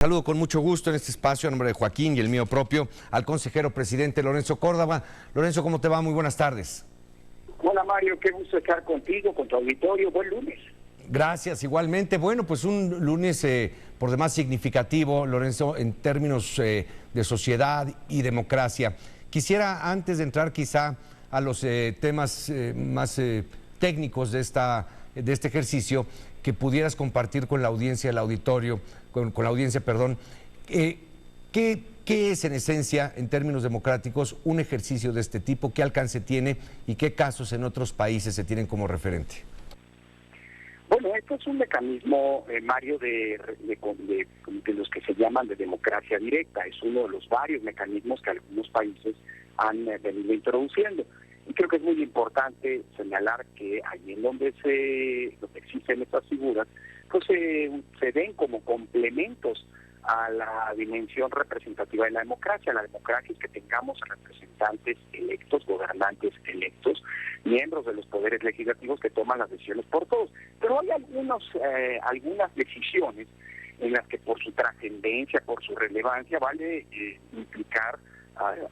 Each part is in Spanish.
Saludo con mucho gusto en este espacio, a nombre de Joaquín y el mío propio, al consejero presidente Lorenzo Córdoba. Lorenzo, ¿cómo te va? Muy buenas tardes. Hola Mario, qué gusto estar contigo, con tu auditorio. Buen lunes. Gracias, igualmente. Bueno, pues un lunes por demás significativo, Lorenzo, en términos de sociedad y democracia. Quisiera, antes de entrar quizá a los temas más técnicos de este ejercicio, que pudieras compartir con la audiencia, el auditorio, con la audiencia, perdón, ¿qué es en esencia, en términos democráticos, un ejercicio de este tipo? ¿Qué alcance tiene y qué casos en otros países se tienen como referente? Bueno, esto es un mecanismo, Mario, de los que se llaman de democracia directa. Es uno de los varios mecanismos que algunos países han venido introduciendo. Y creo que es muy importante señalar que allí en donde existen estas figuras, pues se ven como complementos a la dimensión representativa de la democracia. La democracia es que tengamos representantes electos, gobernantes electos, miembros de los poderes legislativos que toman las decisiones por todos. Pero hay algunas decisiones en las que por su trascendencia, por su relevancia, vale implicar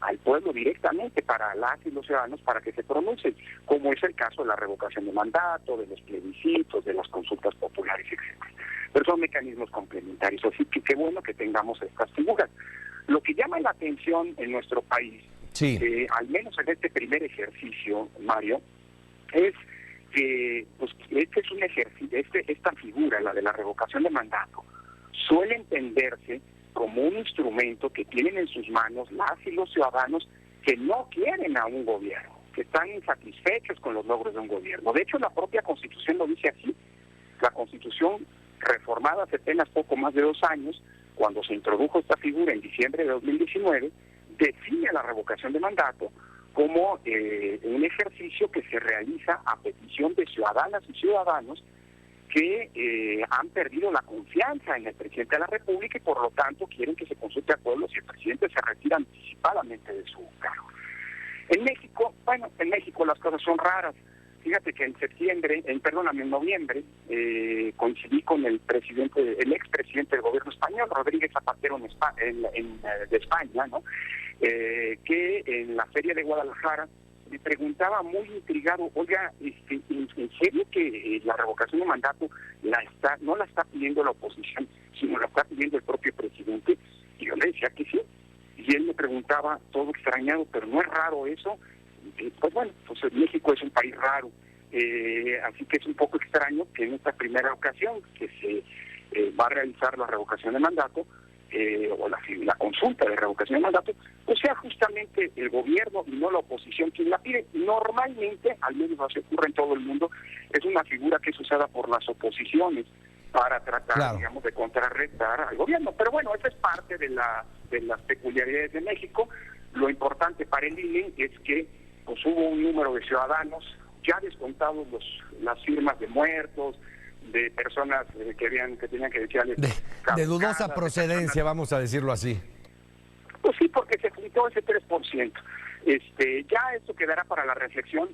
al pueblo directamente, para las y los ciudadanos, para que se pronuncien, como es el caso de la revocación de mandato, de los plebiscitos, de las consultas populares, etc. Pero son mecanismos complementarios, así que qué bueno que tengamos estas figuras. Lo que llama la atención en nuestro país, sí, al menos en este primer ejercicio, Mario, es que pues, este es un ejercicio, esta figura, la de la revocación de mandato, suele entenderse como un instrumento que tienen en sus manos las y los ciudadanos que no quieren a un gobierno, que están insatisfechos con los logros de un gobierno. De hecho, la propia Constitución lo dice así. La Constitución, reformada hace apenas poco más de 2 años, cuando se introdujo esta figura en diciembre de 2019, define la revocación de mandato como un ejercicio que se realiza a petición de ciudadanas y ciudadanos que han perdido la confianza en el presidente de la República y por lo tanto quieren que se consulte al pueblo si el presidente se retira anticipadamente de su cargo. En México las cosas son raras. Fíjate que en noviembre, coincidí con el expresidente del gobierno español, Rodríguez Zapatero de España, ¿no? Que en la Feria de Guadalajara me preguntaba muy intrigado, oiga, ¿en serio que la revocación de mandato no la está pidiendo la oposición, sino la está pidiendo el propio presidente? Y yo le decía que sí. Y él me preguntaba, todo extrañado, pero ¿no es raro eso? Y pues bueno, pues México es un país raro. Así que es un poco extraño que en esta primera ocasión que se va a realizar la revocación de mandato, o la consulta de revocación de mandato, pues sea justamente el gobierno y no la oposición quien la pide. Normalmente, al menos así ocurre en todo el mundo, es una figura que es usada por las oposiciones para tratar, claro, digamos, de contrarrestar al gobierno. Pero bueno, esa es parte de las peculiaridades de México. Lo importante para el INE es que pues hubo un número de ciudadanos, ya descontados las firmas de muertos, de personas que tenían que decirle de dudosa procedencia, vamos a decirlo así. Pues sí, porque se juntó ese 3%. Ya esto quedará para la reflexión.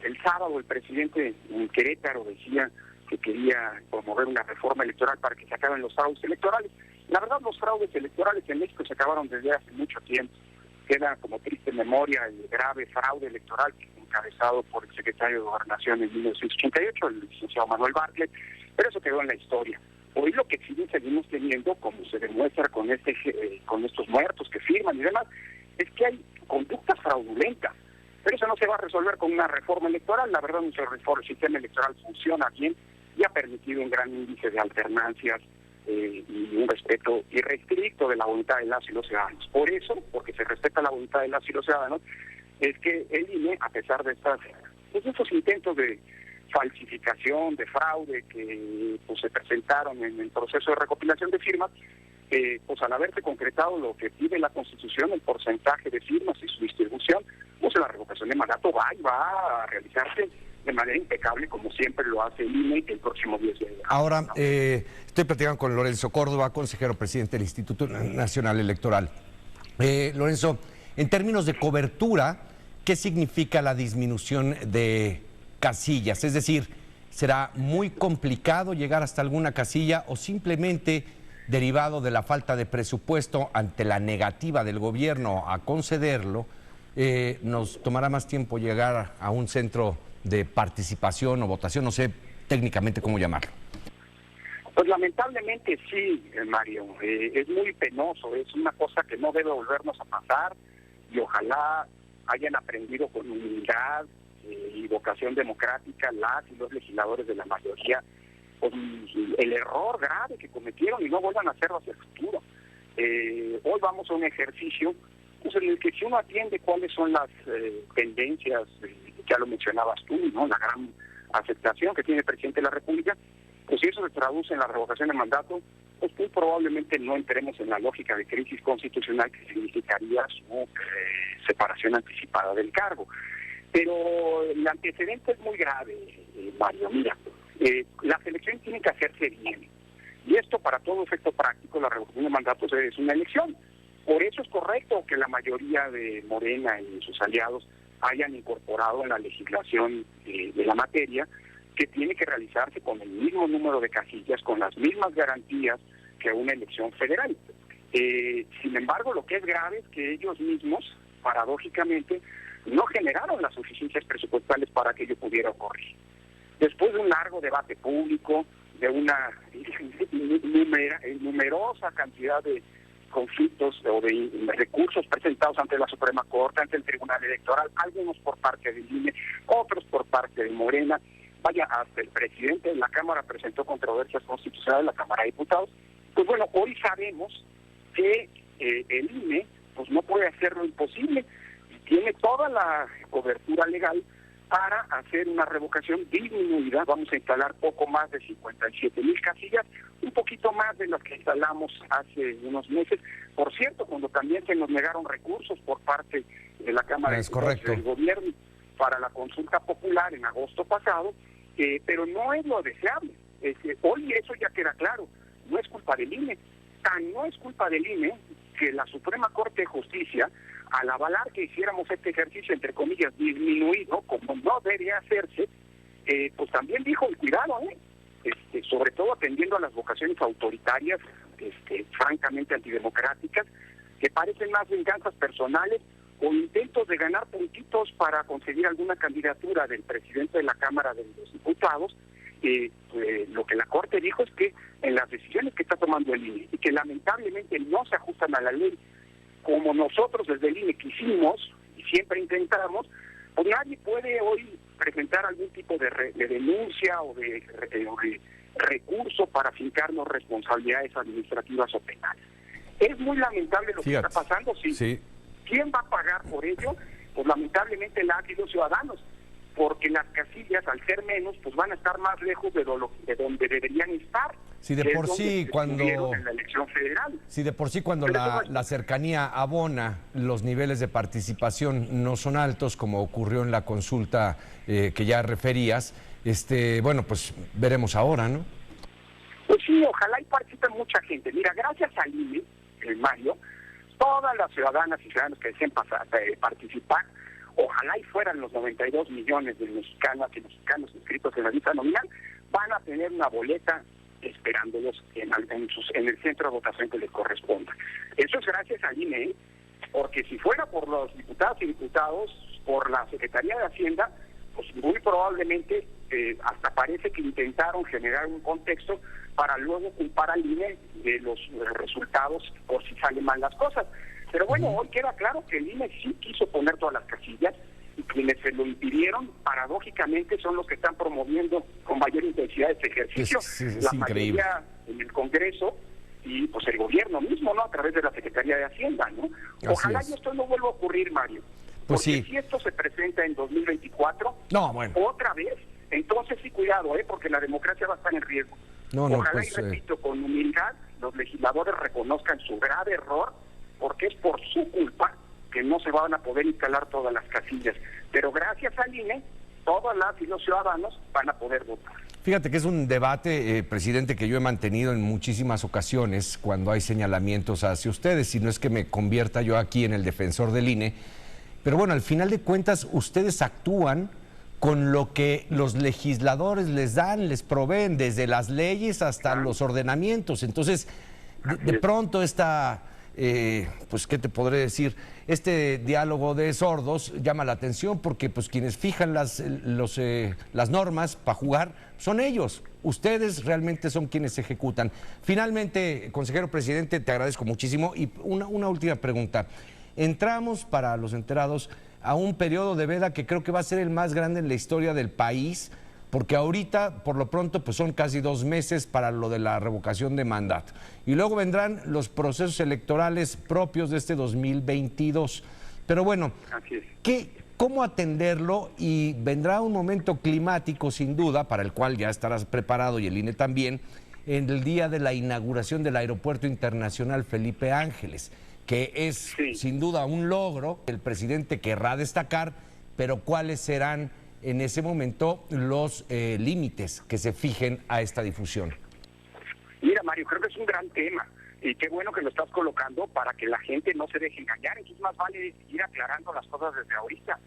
El sábado el presidente en Querétaro decía que quería promover una reforma electoral para que se acaben los fraudes electorales. La verdad, los fraudes electorales en México se acabaron desde hace mucho tiempo. Queda como triste memoria el grave fraude electoral encabezado por el secretario de Gobernación en 1988, el licenciado Manuel Bartlett, pero eso quedó en la historia. Hoy lo que sí seguimos teniendo, como se demuestra con estos muertos que firman y demás, es que hay conductas fraudulentas. Pero eso no se va a resolver con una reforma electoral. La verdad, el sistema electoral funciona bien y ha permitido un gran índice de alternancias y un respeto irrestricto de la voluntad de las y los ciudadanos. Por eso, porque se respeta la voluntad de las y los ciudadanos, es que el INE, a pesar de estos intentos de falsificación, de fraude que pues se presentaron en el proceso de recopilación de firmas, pues al haberse concretado lo que pide la Constitución, el porcentaje de firmas y su distribución, pues la revocación de mandato va a realizarse de manera impecable, como siempre lo hace el INE el próximo 10 de enero. Ahora, estoy platicando con Lorenzo Córdoba, consejero presidente del Instituto Nacional Electoral. Lorenzo, en términos de cobertura, ¿qué significa la disminución de casillas? Es decir, ¿será muy complicado llegar hasta alguna casilla o simplemente derivado de la falta de presupuesto ante la negativa del gobierno a concederlo, nos tomará más tiempo llegar a un centro de participación o votación, no sé técnicamente cómo llamarlo. Pues lamentablemente sí, Mario, es muy penoso, es una cosa que no debe volvernos a pasar y ojalá hayan aprendido con humildad y vocación democrática las y los legisladores de la mayoría el error grave que cometieron y no vuelvan a hacerlo hacia el futuro. Hoy vamos a un ejercicio pues, en el que si uno atiende cuáles son las tendencias, ya lo mencionabas tú, ¿no? La gran aceptación que tiene el presidente de la República, pues si eso se traduce en la revocación de mandato, pues muy probablemente no entremos en la lógica de crisis constitucional que significaría su separación anticipada del cargo. Pero el antecedente es muy grave, Mario. Mira, las elecciones tienen que hacerse bien. Y esto, para todo efecto práctico, la revocación de mandatos es una elección. Por eso es correcto que la mayoría de Morena y sus aliados hayan incorporado en la legislación de la materia que tiene que realizarse con el mismo número de casillas, con las mismas garantías que una elección federal. Sin embargo, lo que es grave es que ellos mismos, paradójicamente, no generaron las suficiencias presupuestales para que ello pudiera ocurrir. Después de un largo debate público, de una numerosa cantidad de conflictos o de recursos presentados ante la Suprema Corte, ante el Tribunal Electoral, algunos por parte del INE, otros por parte de Morena, vaya, hasta el presidente de la Cámara presentó controversias constitucionales en la Cámara de Diputados. Pues bueno, hoy sabemos que el INE pues no puede hacer lo imposible y tiene toda la cobertura legal para hacer una revocación disminuida. Vamos a instalar poco más de 57,000 casillas, un poquito más de las que instalamos hace unos meses. Por cierto, cuando también se nos negaron recursos por parte de la Cámara de Diputados del Gobierno para la consulta popular en agosto pasado, pero no es lo deseable. Hoy eso ya queda claro, no es culpa del INE. Tan no es culpa del INE que la Suprema Corte de Justicia, al avalar que hiciéramos este ejercicio, entre comillas, disminuido, como no debería hacerse, pues también dijo, cuidado, sobre todo atendiendo a las vocaciones autoritarias, francamente antidemocráticas, que parecen más venganzas personales o intentos de ganar puntitos para conseguir alguna candidatura del presidente de la Cámara de los Diputados. Lo que la Corte dijo es que en las decisiones que está tomando el INE y que lamentablemente no se ajustan a la ley, como nosotros desde el INE quisimos y siempre intentamos, pues nadie puede hoy presentar algún tipo de denuncia o de recurso para fincarnos responsabilidades administrativas o penales. Es muy lamentable lo que está pasando, sí. ¿Quién va a pagar por ello? Pues lamentablemente las y los ciudadanos, porque las casillas, al ser menos, pues van a estar más lejos de donde deberían estar. Si de por sí cuando en la elección federal. Si de por sí cuando la cercanía abona, los niveles de participación no son altos, como ocurrió en la consulta que ya referías, bueno, pues veremos ahora, ¿no? Pues sí, ojalá y participe mucha gente. Mira, gracias al INE, Mario, todas las ciudadanas y ciudadanos que deseen participar, ojalá y fueran los 92 millones de mexicanas y mexicanos inscritos en la lista nominal, van a tener una boleta esperándolos en el centro de votación que les corresponda. Eso es gracias al INE, porque si fuera por los diputados y diputados, por la Secretaría de Hacienda, pues muy probablemente hasta parece que intentaron generar un contexto para luego culpar al INE de los resultados por si salen mal las cosas. Pero bueno, hoy queda claro que el INE sí quiso poner todas las casillas y quienes se lo impidieron, paradójicamente, son los que están promoviendo con mayor intensidad este ejercicio. Es la increíble. mayoría en el Congreso y pues el gobierno mismo, ¿no? A través de la Secretaría de Hacienda, ¿no? Ojalá y esto no vuelva a ocurrir, Mario. Pues porque si esto se presenta en 2024, otra vez, entonces sí, cuidado, porque la democracia va a estar en riesgo. Ojalá pues, y repito, con humildad, los legisladores reconozcan su grave error, porque es por su culpa que no se van a poder instalar todas las casillas. Pero gracias al INE, todas las y los ciudadanos van a poder votar. Fíjate que es un debate, presidente, que yo he mantenido en muchísimas ocasiones cuando hay señalamientos hacia ustedes, si no es que me convierta yo aquí en el defensor del INE. Pero bueno, al final de cuentas, ustedes actúan con lo que los legisladores les dan, les proveen, desde las leyes hasta los ordenamientos. Entonces, de pronto pues, ¿qué te podré decir? Este diálogo de sordos llama la atención porque pues quienes fijan las normas para jugar son ellos. Ustedes realmente son quienes ejecutan. Finalmente, consejero presidente, te agradezco muchísimo. Y una última pregunta. Entramos, para los enterados, a un periodo de veda que creo que va a ser el más grande en la historia del país, porque ahorita, por lo pronto, pues son casi 2 meses para lo de la revocación de mandato. Y luego vendrán los procesos electorales propios de este 2022. Pero bueno, ¿cómo atenderlo? Y vendrá un momento climático, sin duda, para el cual ya estarás preparado, y el INE también, en el día de la inauguración del Aeropuerto Internacional Felipe Ángeles, que es sin duda un logro que el presidente querrá destacar, pero ¿cuáles serán en ese momento los límites que se fijen a esta difusión? Mira, Mario, creo que es un gran tema y qué bueno que lo estás colocando para que la gente no se deje engañar. Entonces más vale ir aclarando las cosas desde ahorita.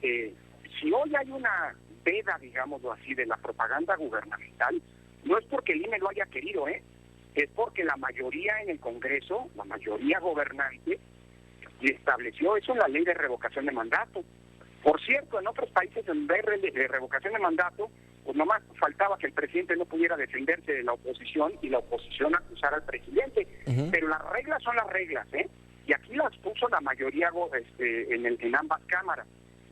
Si hoy hay una veda, digámoslo así, de la propaganda gubernamental, no es porque el INE lo haya querido, es porque la mayoría en el Congreso, la mayoría gobernante, estableció eso en la ley de revocación de mandato. Por cierto, en otros países en vez de revocación de mandato, pues nomás faltaba que el presidente no pudiera defenderse de la oposición y la oposición acusara al presidente. Pero las reglas son las reglas, y aquí las puso la mayoría en ambas cámaras.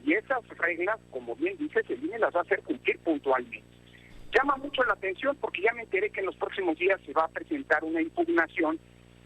Y esas reglas, como bien dices, el INE las va a hacer cumplir puntualmente. Llama mucho la atención porque ya me enteré que en los próximos días se va a presentar una impugnación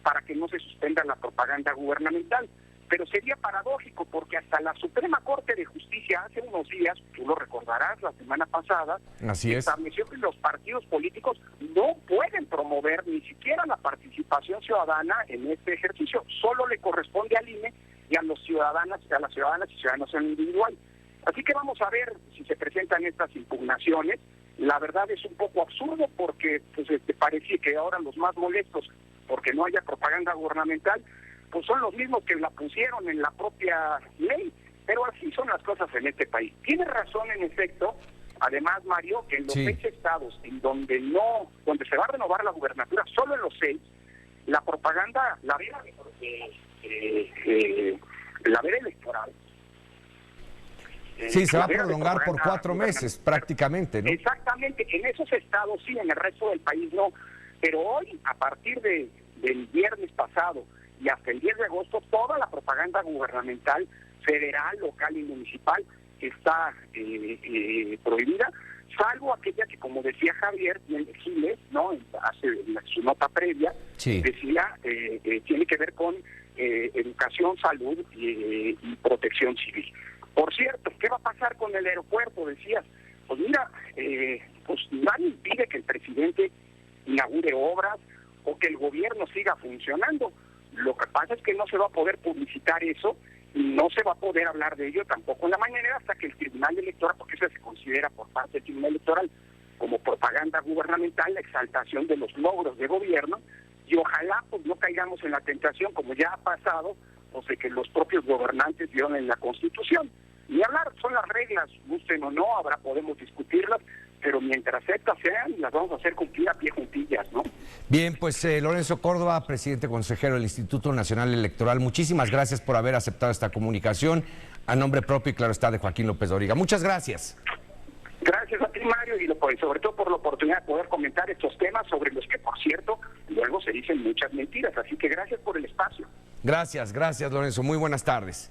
para que no se suspenda la propaganda gubernamental. Pero sería paradójico porque hasta la Suprema Corte de Justicia hace unos días, tú lo recordarás, la semana pasada, estableció que los partidos políticos no pueden promover ni siquiera la participación ciudadana en este ejercicio. Solo le corresponde al INE y a las ciudadanas y ciudadanos en individual. Así que vamos a ver si se presentan estas impugnaciones. La verdad es un poco absurdo porque pues, parece que ahora los más molestos porque no haya propaganda gubernamental pues son los mismos que la pusieron en la propia ley, pero así son las cosas en este país. Tiene razón en efecto, además Mario, que en los 6 estados en donde se va a renovar la gubernatura, solo en los 6, la propaganda, la veda electoral. Sí, se va a prolongar por 4 meses prácticamente, ¿no? Exactamente, en esos estados sí, en el resto del país no, pero hoy, a partir del viernes pasado, y hasta el 10 de agosto toda la propaganda gubernamental, federal, local y municipal está prohibida, salvo aquella que, como decía Javier, bien Giles, ¿no? Hace su nota previa, decía, tiene que ver con educación, salud y protección civil. Por cierto, ¿qué va a pasar con el aeropuerto? Decías, pues mira, pues nadie impide que el presidente inaugure obras o que el gobierno siga funcionando. Lo que pasa es que no se va a poder publicitar eso y no se va a poder hablar de ello tampoco en la mañanera hasta que el Tribunal Electoral, porque eso se considera por parte del Tribunal Electoral como propaganda gubernamental, la exaltación de los logros de gobierno, y ojalá pues no caigamos en la tentación, como ya ha pasado, pues de que los propios gobernantes violen la Constitución. Ni hablar, son las reglas, gusten o no, podemos discutirlas, pero mientras estas sean, las vamos a hacer cumplir a pie juntillas, ¿no? Bien, pues Lorenzo Córdoba, presidente consejero del Instituto Nacional Electoral, muchísimas gracias por haber aceptado esta comunicación a nombre propio y claro está de Joaquín López Dóriga. Muchas gracias. Gracias a ti, Mario, y sobre todo por la oportunidad de poder comentar estos temas sobre los que, por cierto, luego se dicen muchas mentiras, así que gracias por el espacio. Gracias, Lorenzo, muy buenas tardes.